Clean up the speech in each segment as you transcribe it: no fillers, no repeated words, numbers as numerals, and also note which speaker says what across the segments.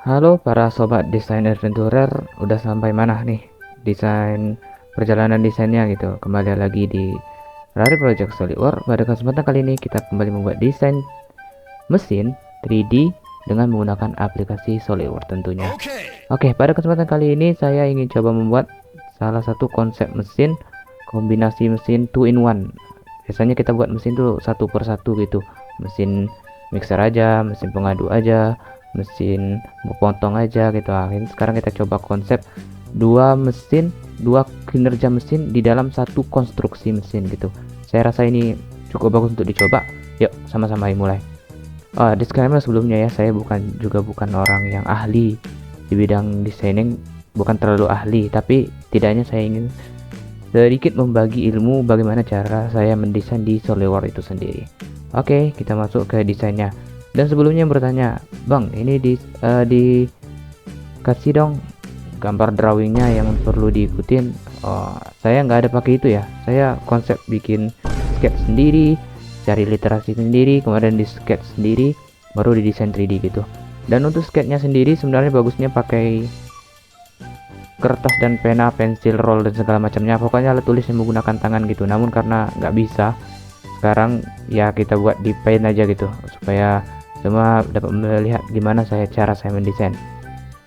Speaker 1: Halo para sobat desain adventurer, udah sampai mana nih perjalanan desainnya gitu. Kembali lagi di Rari Project SolidWorks. Pada kesempatan kali ini kita kembali membuat desain mesin 3D dengan menggunakan aplikasi SolidWorks tentunya. Oke, pada kesempatan kali ini saya ingin coba membuat salah satu konsep mesin kombinasi mesin 2 in 1. Biasanya kita buat mesin tuh satu per satu gitu. Mesin mixer aja, mesin pengadu aja, mesin memotong aja gitu. Ini sekarang kita coba konsep dua kinerja mesin di dalam satu konstruksi mesin gitu. Saya rasa ini cukup bagus untuk dicoba. Yuk sama-sama mulai. Disclaimer sebelumnya ya, saya bukan orang yang ahli di bidang desain, bukan terlalu ahli, tapi tidaknya saya ingin sedikit membagi ilmu bagaimana cara saya mendesain di SolidWorks itu sendiri. Oke, kita masuk ke desainnya. Dan sebelumnya bertanya, Bang, ini dikasih dong gambar drawingnya yang perlu diikutin. Saya nggak ada pakai itu ya. Saya konsep bikin sketch sendiri, cari literasi sendiri, kemudian di sketch sendiri, baru didesain 3D gitu. Dan untuk sketchnya sendiri sebenarnya bagusnya pakai kertas dan pena, pensil, roll dan segala macamnya. Pokoknya alat tulis yang menggunakan tangan gitu. Namun karena nggak bisa, sekarang ya kita buat di paint aja gitu, supaya semua dapat melihat gimana cara saya mendesain.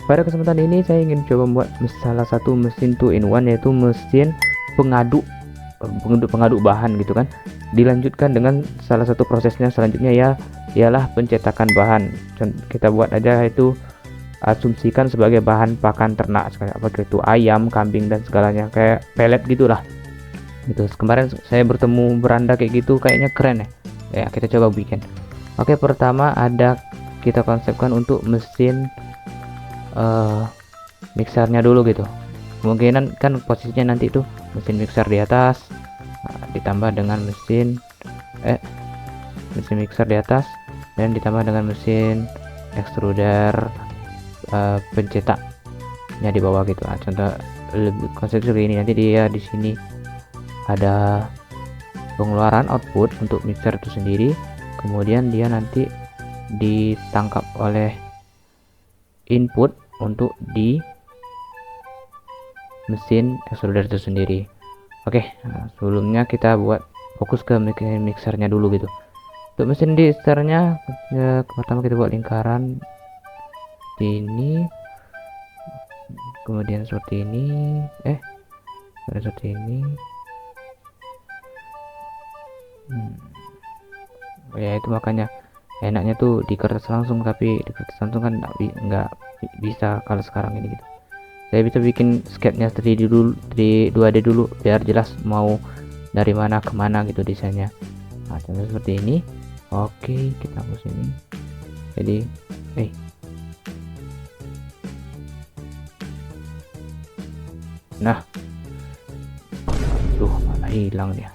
Speaker 1: Pada kesempatan ini saya ingin coba membuat salah satu mesin 2 in 1, yaitu mesin pengadu bahan gitu kan. Dilanjutkan dengan salah satu prosesnya selanjutnya ialah pencetakan bahan. Kita buat aja itu, asumsikan sebagai bahan pakan ternak, apa itu ayam, kambing dan segalanya, kayak pelet gitulah gitu. Kemarin saya bertemu beranda kayak gitu, kayaknya keren ya. Kita coba bikin. Oke, pertama kita konsepkan untuk mesin mixernya dulu gitu. Kemungkinan kan posisinya nanti itu mesin mixer di atas, ditambah dengan mesin mixer di atas, dan ditambah dengan mesin extruder pencetaknya di bawah gitu. Contoh konsep seperti ini. Nanti dia di sini ada pengeluaran output untuk mixer itu sendiri, kemudian dia nanti ditangkap oleh input untuk di mesin extruder itu sendiri. Oke, sebelumnya kita buat fokus ke mixernya dulu gitu. Untuk mesin mixernya pertama kita buat lingkaran ini, kemudian seperti ini, seperti ini. Ya itu makanya enaknya tuh di kertas langsung, tapi di kertas langsung kan nggak bisa kalau sekarang ini gitu. Saya bisa bikin sketchnya 3D dulu, 2D dulu biar jelas mau dari mana ke mana gitu desainnya. Nah, contoh seperti ini. Oke, kita hapus ini. Jadi nah, mana hilang dia.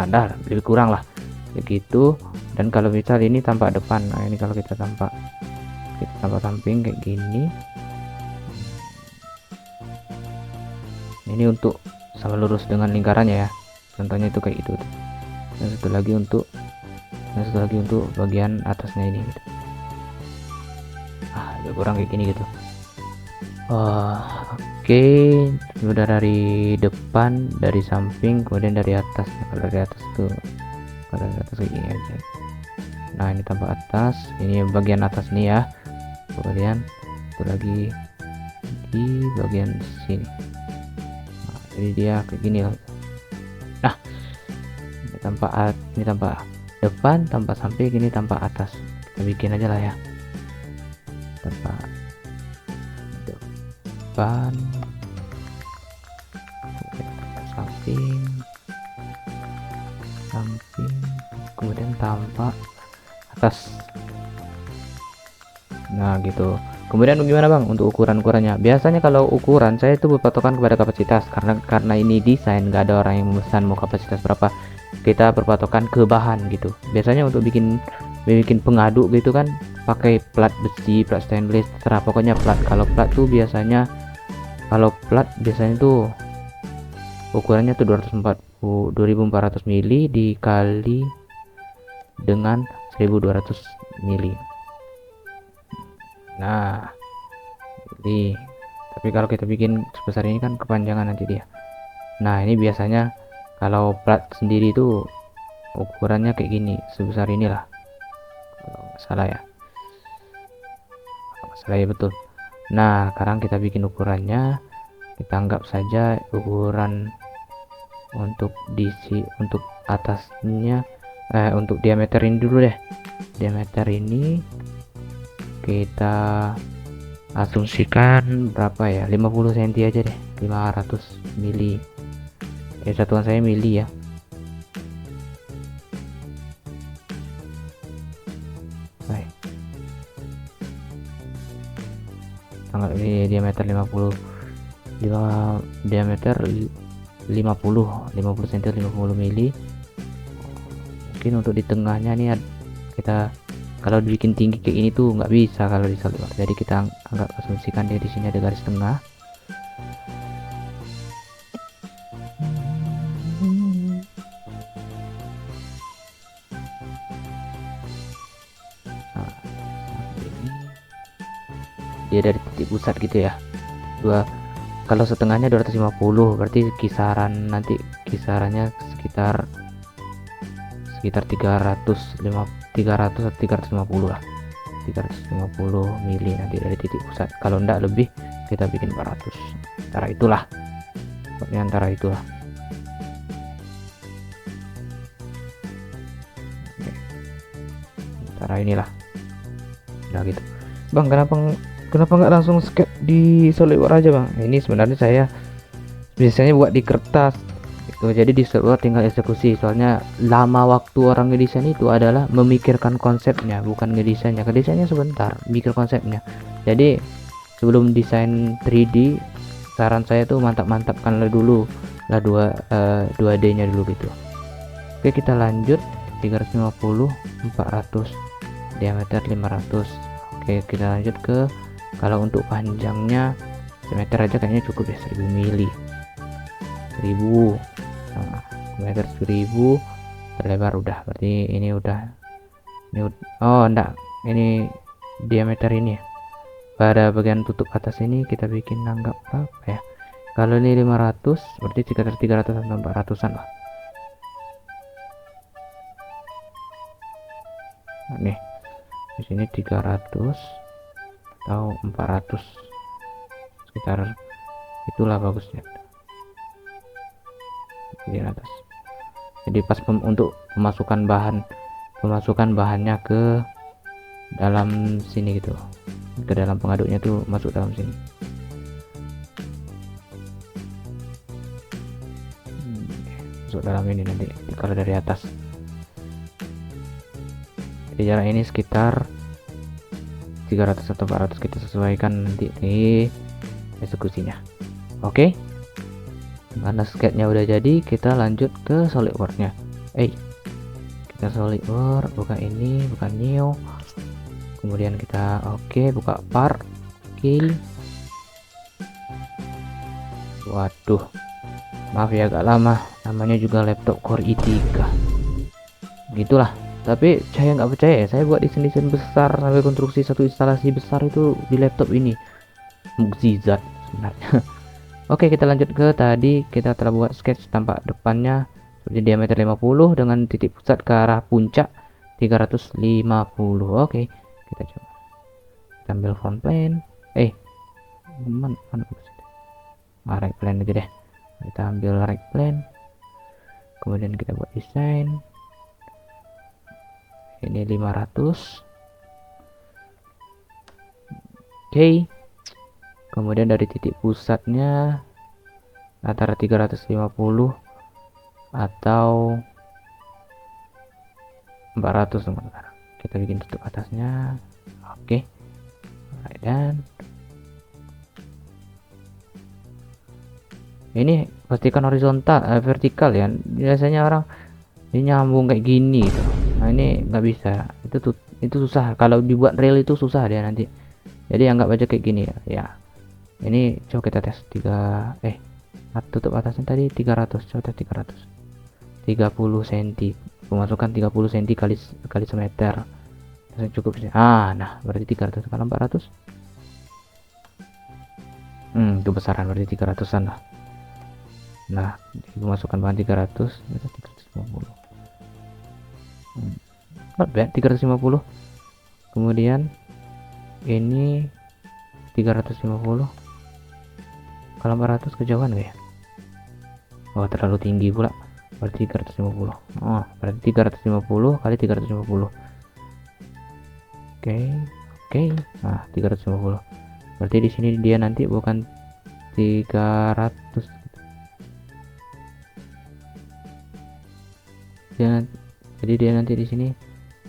Speaker 1: Dah lebih kurang lah begitu. Dan kalau misal ini tampak depan, nah ini kalau kita tampak samping kayak gini, ini untuk sama lurus dengan lingkarannya ya, contohnya itu kayak gitu. Dan satu lagi untuk bagian atasnya ini gitu. Lebih kurang kayak gini gitu. Oke, sudah dari depan, dari samping, kemudian dari atas. Kalau dari atas kayak gini aja. Nah, ini tampak atas, ini bagian atas nih ya. Kemudian itu lagi di bagian sini. Nah, jadi dia kayak gini loh. Nah, ini tampak depan, tampak samping, ini tampak atas. Kita bikin aja lah ya. Tampak depan, samping, kemudian tampak atas. Nah gitu. Kemudian bagaimana Bang untuk ukurannya? Biasanya kalau ukuran saya itu berpatokan kepada kapasitas, karena ini desain, nggak ada orang yang memesan mau kapasitas berapa. Kita berpatokan ke bahan gitu. Biasanya untuk bikin pengadu gitu kan pakai plat besi, plat stainless, terserah pokoknya plat. Kalau plat biasanya tuh ukurannya tuh 2400 mili dikali dengan 1200 mili. Nah ini, tapi kalau kita bikin sebesar ini kan kepanjangan nanti dia. Nah ini biasanya kalau plat sendiri itu ukurannya kayak gini, sebesar inilah kalau nggak salah ya, betul. Nah sekarang kita bikin ukurannya, kita anggap saja ukuran untuk untuk atasnya, untuk diameter ini dulu deh. Diameter ini kita asumsikan berapa ya, 50 cm aja deh, 500 mili. Satuan saya mili ya. Baik. Tanggal ini diameter 50 diameter 50 cm, 50 mili. Mungkin untuk di tengahnya nih kita kalau dibikin tinggi kayak ini tuh nggak bisa kalau di SolidWorks, jadi kita anggap asumsikan dia di sini ada garis tengah. Nah, dia dari titik pusat gitu ya, kalau setengahnya 250, berarti kisarannya sekitar 300 atau 350 lah, 350 mili nanti dari titik pusat. Kalau enggak lebih kita bikin 400, antara itulah, pokoknya antara itulah. Oke. Antara inilah, udah gitu bang. Kenapa nggak langsung sketch di SolidWorks aja bang? Ini sebenarnya saya biasanya buat di kertas gitu, jadi di SolidWorks tinggal eksekusi. Soalnya lama waktu orang ngedesain itu adalah memikirkan konsepnya, bukan ngedesainnya. Ngedesainnya sebentar, mikir konsepnya. Jadi sebelum desain 3D, saran saya tuh mantapkanlah dulu lah 2D nya dulu gitu. Oke, kita lanjut. 350, 400, diameter 500. Oke, kita lanjut ke, kalau untuk panjangnya semeter aja kayaknya cukup ya, 1000 mili. 1000 meter, 1000 terlebar udah, berarti ini udah oh enggak, ini diameter ini ya. Pada bagian tutup atas ini kita bikin anggap berapa ya, kalau ini 500 berarti sekitar 300 atau 400an lah. Nah, nih di sini 300 atau 400, sekitar itulah bagusnya di atas. Jadi pas untuk pemasukan bahannya ke dalam sini gitu, ke dalam pengaduknya tuh masuk dalam sini. Masuk dalam ini nanti kalau dari atas. Di jarak ini sekitar 300 atau 400, kita sesuaikan nanti di eksekusinya. Oke, karena sketnya udah jadi, kita lanjut ke SolidWorks nya. Kita SolidWorks, buka ini, buka new, kemudian kita buka part kill. Waduh, maaf ya agak lama, namanya juga laptop Core i3 gitulah. Tapi saya nggak percaya, saya buat desain besar sampai konstruksi satu instalasi besar itu di laptop ini, mukjizat sebenarnya. Oke, kita lanjut ke tadi, kita telah buat sketch tampak depannya seperti diameter 50 dengan titik pusat ke arah puncak 350. Oke, kita coba. Kita ambil front plane. Right plane aja deh. Kita ambil right plane. Kemudian kita buat desain. Ini 500. Oke. Kemudian dari titik pusatnya antara 350 atau 400 teman-teman. Kita bikin tutup atasnya. Oke. Dan ini pastikan horizontal, vertikal ya. Biasanya orang ini nyambung kayak gini gitu. Nah ini nggak bisa, itu susah. Kalau dibuat real itu susah dia nanti. Jadi anggap aja kayak gini ya. Ini coba kita tes tutup atasnya tadi 300, coba 300, 30 cm, pemasukan 30 cm kali semeter. Cukup sih. Nah berarti 300 kali 400. Itu besaran berarti 300-an lah. Nah pemasukan bahan 300, 350. Not bad, 350. Kemudian ini 350 kalau 400 kejauhan gak ya? Terlalu tinggi pula. Berarti 350. Berarti 350 kali 350. Oke. Nah, 350. Berarti di sini dia nanti bukan 300. Jadi dia nanti di sini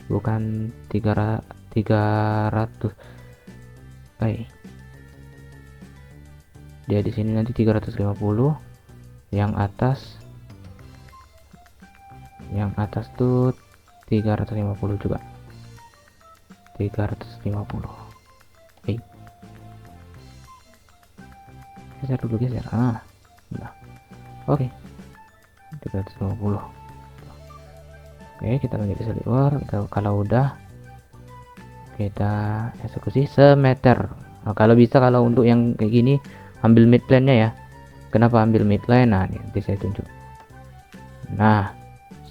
Speaker 1: bukan 300. Dia di sini nanti 350. Yang atas tuh 350 juga. 350. Geser dulu, geser. Nah. Oke. 350. Kita lagi di luar. Kalau udah kita eksekusi semeter. Kalau bisa, kalau untuk yang kayak gini ambil midplane nya ya. Kenapa ambil midline? Nah, ini nanti saya tunjuk. Nah,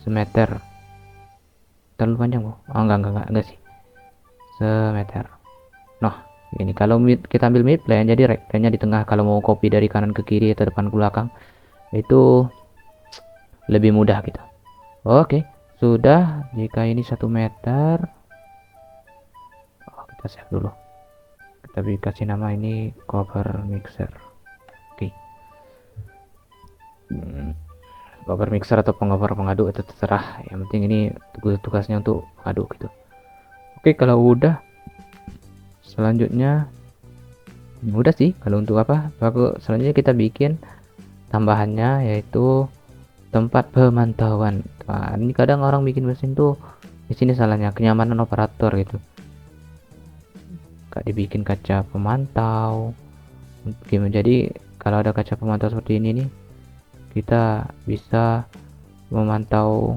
Speaker 1: semeter. Terlalu panjang, Bu. Enggak sih. Semeter. Nah, ini kalau kita ambil midplane, jadi rectanya di tengah. Kalau mau copy dari kanan ke kiri atau depan ke belakang, itu lebih mudah gitu. Oke, sudah. Jika ini 1 meter, kita save dulu. Kita kasih nama ini cover mixer. Cover mixer atau pengoper pengaduk itu terserah, yang penting ini tugasnya untuk aduk gitu. Kalau udah, selanjutnya udah sih. Kalau untuk selanjutnya kita bikin tambahannya, yaitu tempat pemantauan. Nah, ini kadang orang bikin mesin tuh di sini salahnya, kenyamanan operator gitu. Gak dibikin kaca pemantau. Jadi kalau ada kaca pemantau seperti ini nih, kita bisa memantau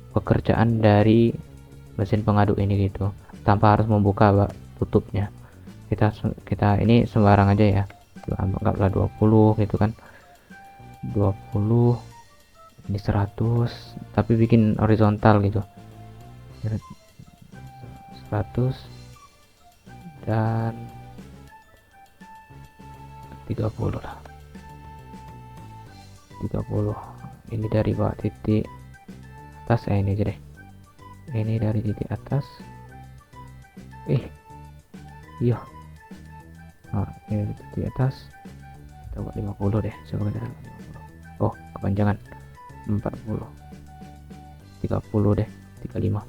Speaker 1: pekerjaan dari mesin pengaduk ini gitu, tanpa harus membuka tutupnya. Kita ini sembarang aja ya, anggaplah 20 gitu kan, 20 ini 100, tapi bikin horizontal gitu, 100 dan 30 lah. 30 ini dari bawah titik atas, ini aja deh, ini dari titik atas, iya. Ini dari titik atas, kita buat 50 deh, coba kita 50. Kepanjangan 40, 30 deh, 35.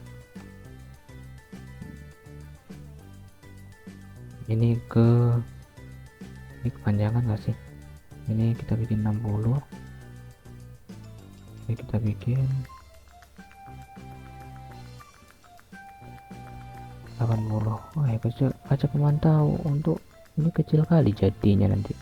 Speaker 1: Ini kepanjangan gak sih? Ini kita bikin 60. Kita bikin 80. Ya kaca pemantau untuk ini kecil kali jadinya nanti.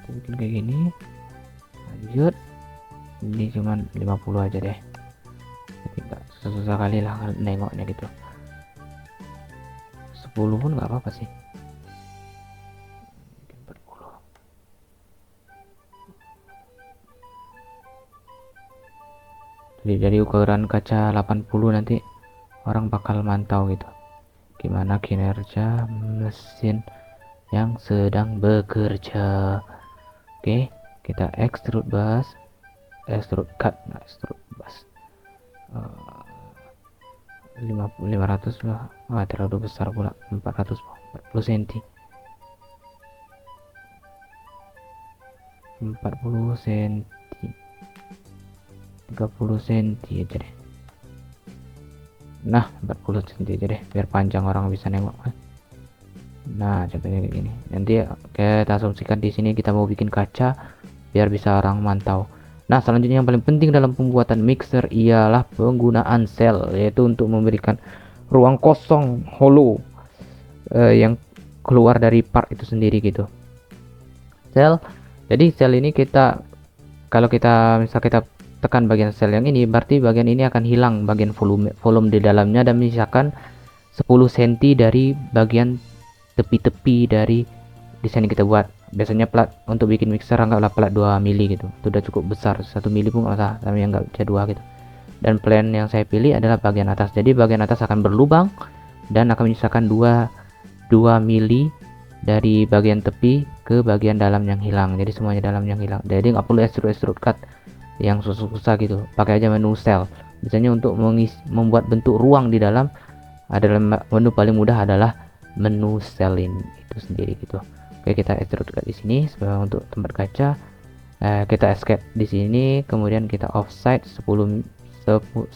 Speaker 1: Kita bikin kayak gini, lanjut. Ini cuman 50 aja deh, tidak susah kali lah nengoknya gitu. 10 pun nggak apa-apa sih. 40. Jadi ukuran kaca 80 nanti orang bakal mantau gitu, gimana kinerja mesin yang sedang bekerja. Kita extrude bus, extrude cut, extrude bus 500 lah. Terlalu besar pula, 40 cm, 40 cm, 30 cm aja deh. Nah 40 cm aja deh, biar panjang orang bisa nengok. Nah contohnya kayak gini. Nanti kita asumsikan di sini kita mau bikin kaca biar bisa orang mantau. Nah, selanjutnya yang paling penting dalam pembuatan mixer ialah penggunaan sel, yaitu untuk memberikan ruang kosong hollow yang keluar dari part itu sendiri gitu. Sel. Jadi sel ini kalau kita misal kita tekan bagian sel yang ini, berarti bagian ini akan hilang bagian volume di dalamnya dan menyisakan 10 cm dari bagian tepi-tepi dari desain yang kita buat. Biasanya plat untuk bikin mixer anggaplah plat 2 mili gitu, itu udah cukup besar. 1 mili pun nggak usah, tapi yang nggak bisa 2 gitu. Dan plan yang saya pilih adalah bagian atas, jadi bagian atas akan berlubang dan akan menyisakan 2 mili dari bagian tepi ke bagian dalam yang hilang, jadi semuanya dalam yang hilang. Jadi nggak perlu extrude cut yang susah-susah gitu, pakai aja menu cell. Biasanya untuk membuat bentuk ruang di dalam adalah menu paling mudah adalah menu cell ini itu sendiri gitu. Oke, kita extrude cut di sini sebagai untuk tempat kaca. Kita escape di sini, kemudian kita offset 1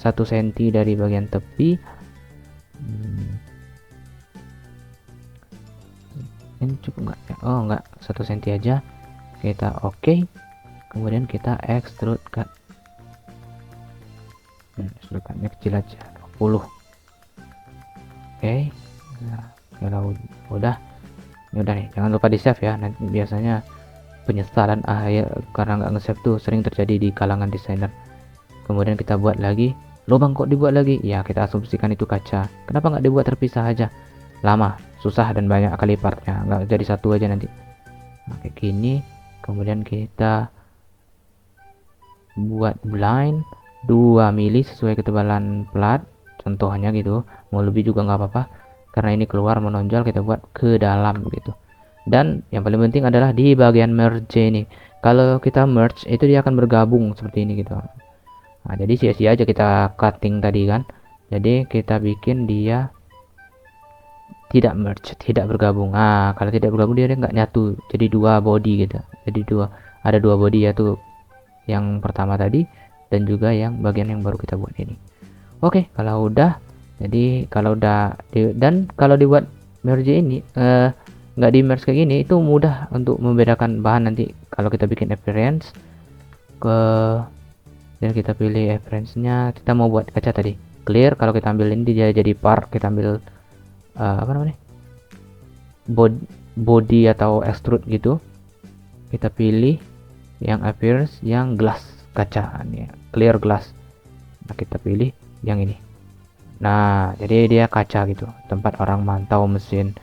Speaker 1: cm dari bagian tepi. Ini cukup nggak ya? Oh nggak, 1 cm aja. Kita oke. Kemudian kita extrude cut. Extrude cutnya kecil aja, 20. Oke. Nah, kalau udah, ini udah nih. Jangan lupa di save ya. Nanti biasanya penyesalan akhir karena nggak nge-save tuh sering terjadi di kalangan desainer. Kemudian kita buat lagi. Lubang kok dibuat lagi? Ya kita asumsikan itu kaca. Kenapa nggak dibuat terpisah aja? Lama, susah dan banyak kali partnya, nggak jadi satu aja nanti. Nah, kayak gini. Kemudian kita buat blind 2 mili sesuai ketebalan plat, contohnya gitu. Mau lebih juga nggak apa-apa, karena ini keluar menonjol, kita buat ke dalam gitu. Dan yang paling penting adalah di bagian merge ini. Kalau kita merge itu dia akan bergabung seperti ini gitu. Nah, jadi sia-sia aja kita cutting tadi kan. Jadi kita bikin dia tidak merge, tidak bergabung. Nah, kalau tidak bergabung dia nggak nyatu, jadi 2 body gitu. Jadi ada 2 body, yaitu yang pertama tadi dan juga yang bagian yang baru kita buat ini. Oke, kalau udah, jadi kalau udah dan kalau dibuat merge ini nggak di merge kayak gini, itu mudah untuk membedakan bahan nanti. Kalau kita bikin appearance dan kita pilih appearance-nya, kita mau buat kaca tadi clear. Kalau kita ambil ini dia jadi part, kita ambil apa namanya, body atau extrude gitu, kita pilih yang appearance yang glass, kaca nih, clear glass. Nah, kita pilih yang ini. Nah, jadi dia kaca gitu, tempat orang mantau mesin.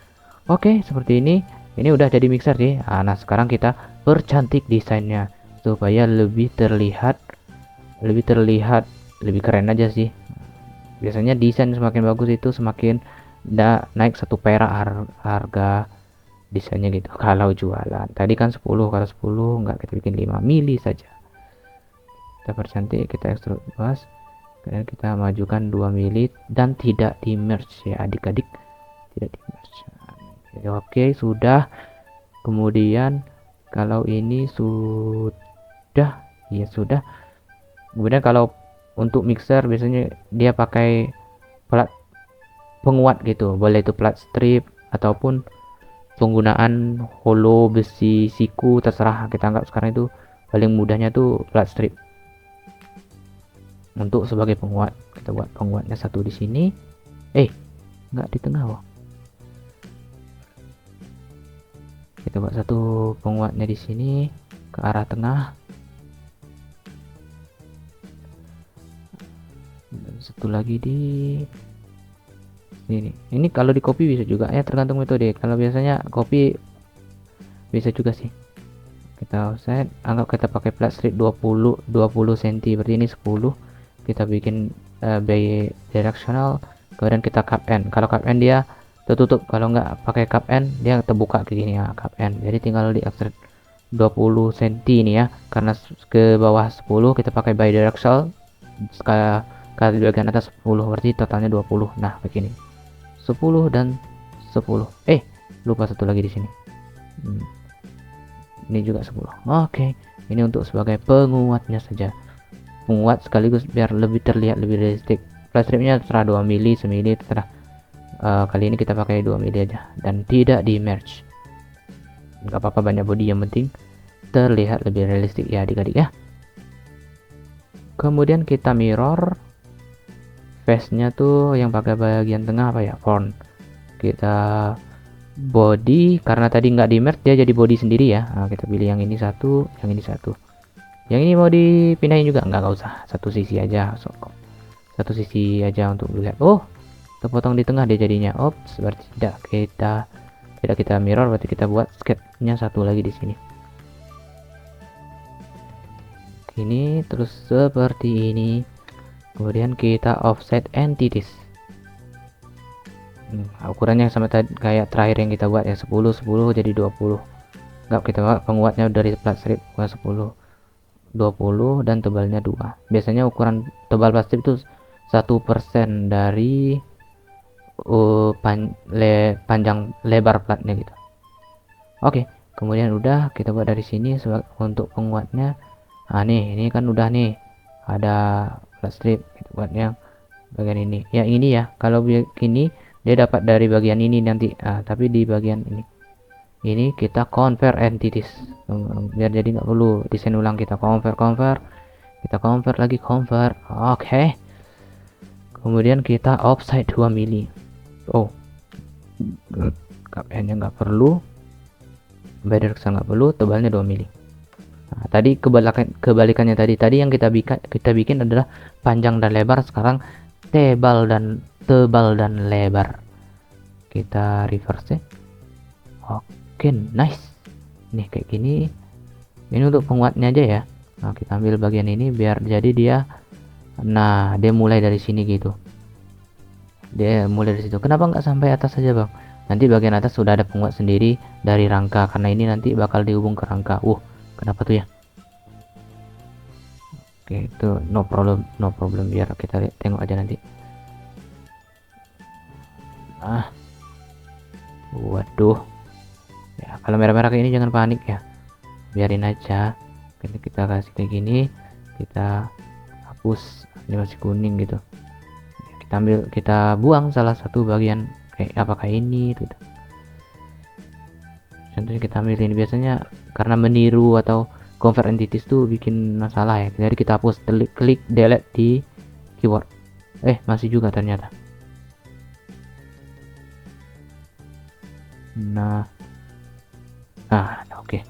Speaker 1: Oke, seperti ini. Ini udah jadi mixer sih. Nah, sekarang kita percantik desainnya supaya lebih terlihat lebih keren aja sih. Biasanya desain semakin bagus itu semakin naik 1 perak harga desainnya gitu kalau jualan. Tadi kan 10, kalau 10 enggak, kita bikin 5 mili saja. Kita percantik, kita extrude bawah, kemudian kita majukan 2 mili dan tidak di merge ya adik-adik, tidak di merge. Oke, sudah. Kemudian kalau ini sudah, ya sudah. Kemudian kalau untuk mixer biasanya dia pakai plat penguat gitu, boleh itu plat strip ataupun penggunaan hollow besi siku, terserah. Kita anggap sekarang itu paling mudahnya tuh plat strip untuk sebagai penguat. Kita buat penguatnya 1 di sini, nggak di tengah. Kita buat 1 penguatnya di sini ke arah tengah, dan 1 lagi di ini. Kalau di copy bisa juga ya, tergantung metode. Kalau biasanya copy bisa juga sih. Kita offset, anggap kita pakai plat strip 20 cm, berarti ini 10. Kita bikin bidirectional, kemudian kita cap end. Kalau cap end dia tertutup, kalau nggak pakai cap end dia terbuka kayak gini ya, cap end. Jadi tinggal di offset 20 cm ini ya, karena ke bawah 10 kita pakai bidirectional, kalau di bagian atas 10, berarti totalnya 20. Nah begini, 10 dan 10. Lupa 1 lagi di sini. Ini juga 10. Oke, ini untuk sebagai penguatnya saja. Penguat sekaligus biar lebih terlihat lebih realistik. Plastiknya terserah 2 mili, 1 mili terserah. Kali ini kita pakai 2 mili aja dan tidak di merge. Nggak apa-apa banyak body, yang penting terlihat lebih realistik ya adik-adik ya. Kemudian kita mirror face nya tuh yang pakai bagian tengah apa ya, font. Kita body, karena tadi nggak di merge dia jadi body sendiri ya. Nah, kita pilih yang ini satu, yang ini satu. Yang ini mau dipindahin juga nggak usah, satu sisi aja, satu sisi aja untuk dilihat. Oh, terpotong di tengah dia jadinya. Ops, berarti tidak kita mirror, berarti kita buat sketch-nya satu lagi di sini. Ini terus seperti ini. Kemudian kita offset entities. Ukurannya sama tadi kayak terakhir yang kita buat ya, 10 10 jadi 20. Enggak, kita buat penguatnya dari plat strip 10 20 dan tebalnya 2. Biasanya ukuran tebal plat strip itu 1% dari panjang lebar platnya gitu. Oke, kemudian udah kita buat dari sini untuk penguatnya. Nah nih, ini kan udah nih ada plat strip gitu buat yang bagian ini. Yang ini ya, kalau begini dia dapat dari bagian ini nanti. Tapi di bagian ini kita convert entities biar jadi nggak perlu desain ulang. Kita convert kita convert lagi convert. Oke. Kemudian kita offset 2 mili. Oh, KPN nya nggak perlu, border nggak perlu, tebalnya 2 mili. Nah, tadi kebalikannya tadi yang kita bikin adalah panjang dan lebar, sekarang tebal dan lebar. Kita reverse ya. Oke, nice. Nih kayak gini. Ini untuk penguatnya aja ya. Nah, kita ambil bagian ini biar jadi dia. Nah, dia mulai dari sini gitu. Dia mulai dari situ. Kenapa nggak sampai atas saja, Bang? Nanti bagian atas sudah ada penguat sendiri dari rangka, karena ini nanti bakal dihubung ke rangka. Kenapa tuh ya? Oke, itu no problem, biar kita tengok aja nanti. Waduh ya, kalau merah-merah kayak ini jangan panik ya, biarin aja. Kita kasih kayak gini, kita hapus, ini masih kuning gitu. Kita buang salah satu bagian kayak apakah ini gitu. Contohnya kita ambil ini, biasanya karena meniru atau convert entities tuh bikin masalah ya, jadi kita hapus, klik delete di keyboard. Masih juga ternyata. Nah oke.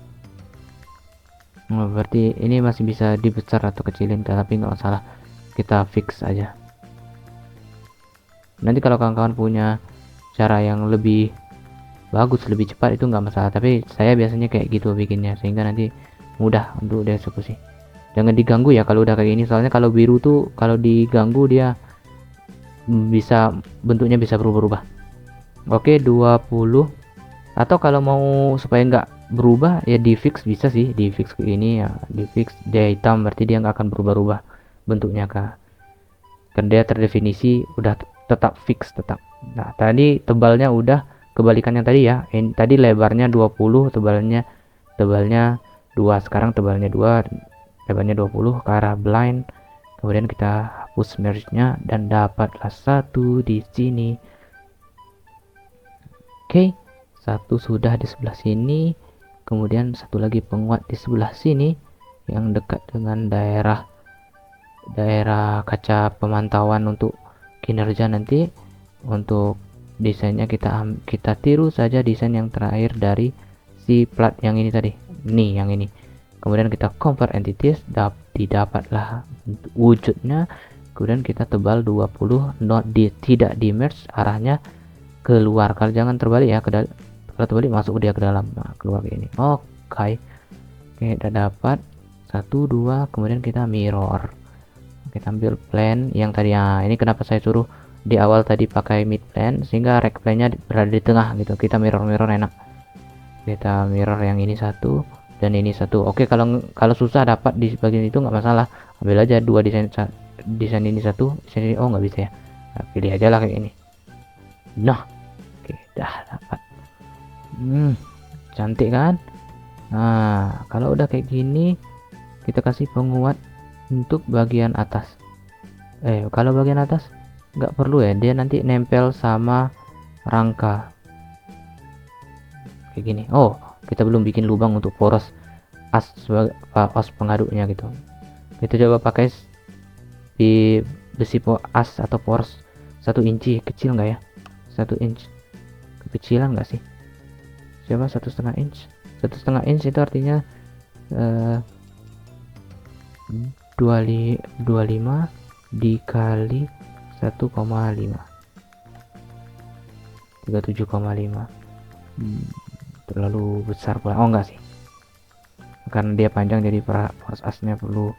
Speaker 1: Berarti ini masih bisa dibesar atau kecilin, tapi nggak masalah, kita fix aja. Nanti kalau kawan-kawan punya cara yang lebih bagus, lebih cepat, itu nggak masalah, tapi saya biasanya kayak gitu bikinnya sehingga nanti mudah untuk dieksekusi. Jangan diganggu ya kalau udah kayak gini, soalnya kalau biru tuh kalau diganggu dia bisa bentuknya bisa berubah-ubah. Oke, 20. Atau kalau mau supaya nggak berubah ya di fix, bisa sih di fix ke ini ya, di fix dia hitam, berarti dia nggak akan berubah-ubah bentuknya kan dia terdefinisi udah tetap fix tetap. Nah tadi tebalnya udah kebalikannya tadi ya, ini tadi lebarnya 20, tebalnya 2, sekarang tebalnya 2, lebarnya 20 ke arah blind. Kemudian kita hapus merge nya dan dapatlah satu di sini. Oke, satu sudah di sebelah sini, kemudian satu lagi penguat di sebelah sini yang dekat dengan daerah kaca pemantauan untuk kinerja nanti. Untuk desainnya kita tiru saja desain yang terakhir dari si plat yang ini tadi, yang ini. Kemudian kita convert entities, didapatlah wujudnya. Kemudian kita tebal 20, tidak di merge, arahnya keluar. Kalau jangan terbalik ya, kalau terbalik masuk dia ke dalam. Nah, keluar kayak ini. Oke, udah dapat 1 2, kemudian kita mirror. Kita ambil plan yang tadi ya. Ini kenapa saya suruh di awal tadi pakai mid plan, sehingga rect plan-nya berada di tengah gitu. Kita mirror enak. Kita mirror yang ini satu dan ini satu. Oke, kalau susah dapat di bagian itu nggak masalah, ambil aja dua desain ini satu, desain ini. Nggak bisa ya, nah, pilih aja lah kayak ini. Nah oke, udah dapat. Cantik kan. Nah kalau udah kayak gini, kita kasih penguat untuk bagian atas. Kalau bagian atas nggak perlu ya, dia nanti nempel sama rangka kayak gini. Kita belum bikin lubang untuk poros as pengaduknya gitu. Kita coba pakai di besi as atau poros 1 inci. Kecil nggak ya? 1 inch kekecilan nggak sih? Siapa 1,5 inch? 1,5 inch itu artinya 25 dikali 1,5, 37,5. Terlalu besar pula. Oh enggak sih, karena dia panjang jadi poros asnya perlu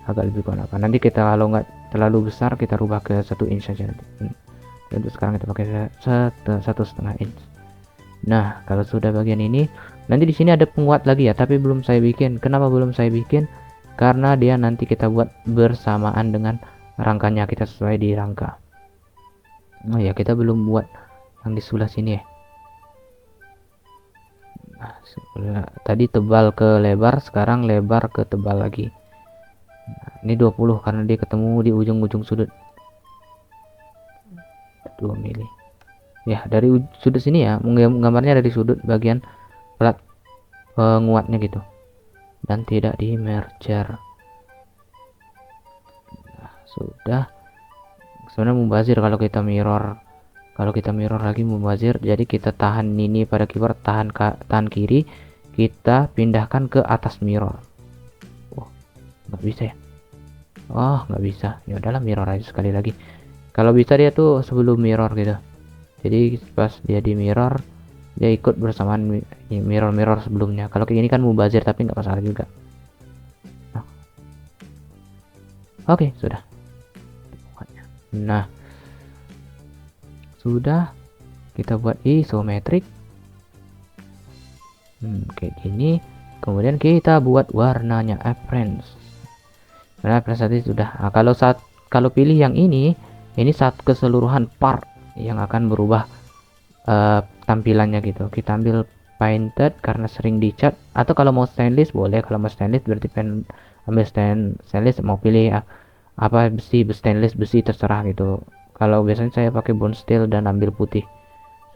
Speaker 1: agak lebih kuat. Nanti kita kalau nggak terlalu besar kita rubah ke 1 inch saja nanti. Untuk sekarang kita pakai 1,5 inch. Nah, kalau sudah bagian ini, nanti di sini ada penguat lagi ya, tapi belum saya bikin. Kenapa belum saya bikin? Karena dia nanti kita buat bersamaan dengan rangkanya, kita sesuai di rangka. Oh ya, kita belum buat yang di sebelah sini ya. Nah, tadi tebal ke lebar, sekarang lebar ke tebal lagi. Nah, ini 20 karena dia ketemu di ujung-ujung sudut. 2 mili. Ya, dari sudut sini ya, gambarnya dari sudut bagian plat penguatnya gitu. Dan tidak di merger. Nah, sudah. Sebenarnya mubazir kalau kita mirror lagi mubazir. Jadi kita tahan ini pada keyboard, tahan kiri, kita pindahkan ke atas mirror. Oh, nggak bisa ya? Oh, nggak bisa. Ya udahlah, mirror aja sekali lagi. Kalau bisa dia tuh sebelum mirror gitu. Jadi pas dia di mirror, dia ikut bersamaan mirror sebelumnya. Kalau kayak gini kan mubazir tapi nggak masalah juga. Nah. Oke, sudah. Nah, sudah, kita buat isometrik. Kayak gini. Kemudian kita buat warnanya appearance. Nah, appearance tadi sudah. Nah, kalau pilih yang ini saat keseluruhan part yang akan berubah tampilannya gitu. Kita ambil painted karena sering dicat, atau kalau mau stainless boleh. Kalau mau stainless berarti ambil stainless, mau pilih apa stainless besi terserah gitu. Kalau biasanya saya pakai bone steel dan ambil putih,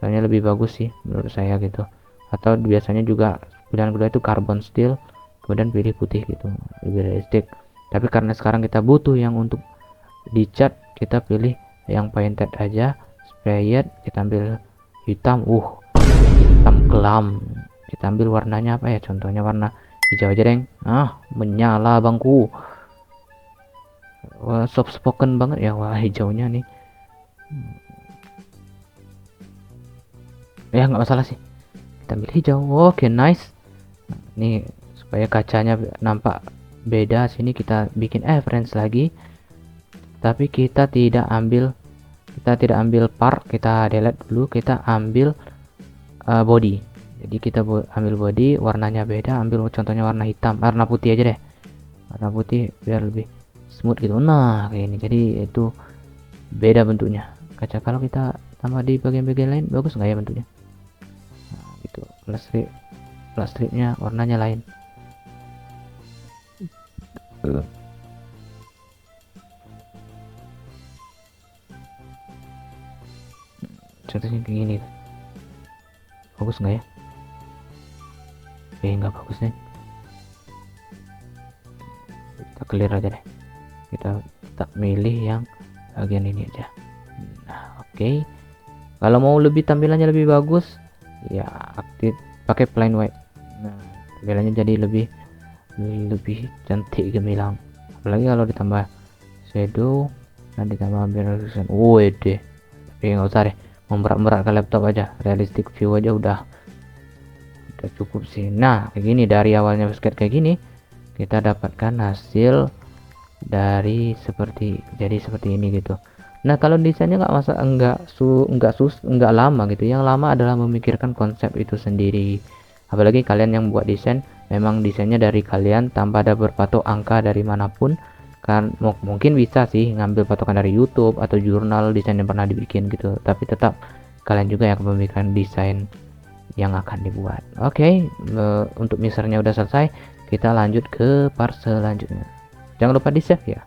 Speaker 1: soalnya lebih bagus sih menurut saya gitu. Atau biasanya juga pilihan kedua itu carbon steel, kemudian pilih putih gitu, lebih realistik. Tapi karena sekarang kita butuh yang untuk dicat, kita pilih yang painted aja. Sprayed, kita ambil hitam, hitam kelam. Kita ambil warnanya apa ya, contohnya warna hijau aja deng. Menyala bangku. Wah, soft spoken banget ya. Wah, hijaunya nih ya nggak masalah sih, kita ambil hijau. Oke, nice. Nih supaya kacanya nampak beda, sini kita bikin reference lagi, tapi kita tidak ambil part, kita delete dulu, kita ambil body. Jadi kita ambil body, warnanya beda, ambil contohnya warna hitam, warna putih aja deh, warna putih biar lebih smooth gitu. Nah kayak ini, jadi itu beda bentuknya kaca. Kalau kita tambah di bagian-bagian lain, bagus nggak ya bentuknya? Nah, gitu. Plus stripnya warnanya lain. Contohnya kayak gini, bagus nggak ya? Nggak bagus nih, kita clear aja deh, kita milih yang bagian ini aja. Nah, oke. Kalau mau lebih tampilannya lebih bagus ya aktif pakai plain white. Nah, tampilannya jadi lebih cantik gemilang. Apalagi kalau ditambah shadow dan ditambah ambient resolution. Deh, tapi nggak usah deh, memberat-berat ke laptop aja, realistic view aja udah cukup sih. Nah kayak gini, dari awalnya basket kayak gini, kita dapatkan hasil dari seperti ini gitu. Nah kalau desainnya nggak masa nggak lama gitu. Yang lama adalah memikirkan konsep itu sendiri. Apalagi kalian yang buat desain, memang desainnya dari kalian tanpa ada berpatok angka dari manapun. Kan mungkin bisa sih ngambil patokan dari YouTube atau jurnal desain yang pernah dibikin gitu, tapi tetap kalian juga yang memikirkan desain yang akan dibuat. Oke, untuk misernya udah selesai, kita lanjut ke part selanjutnya. Jangan lupa di save ya.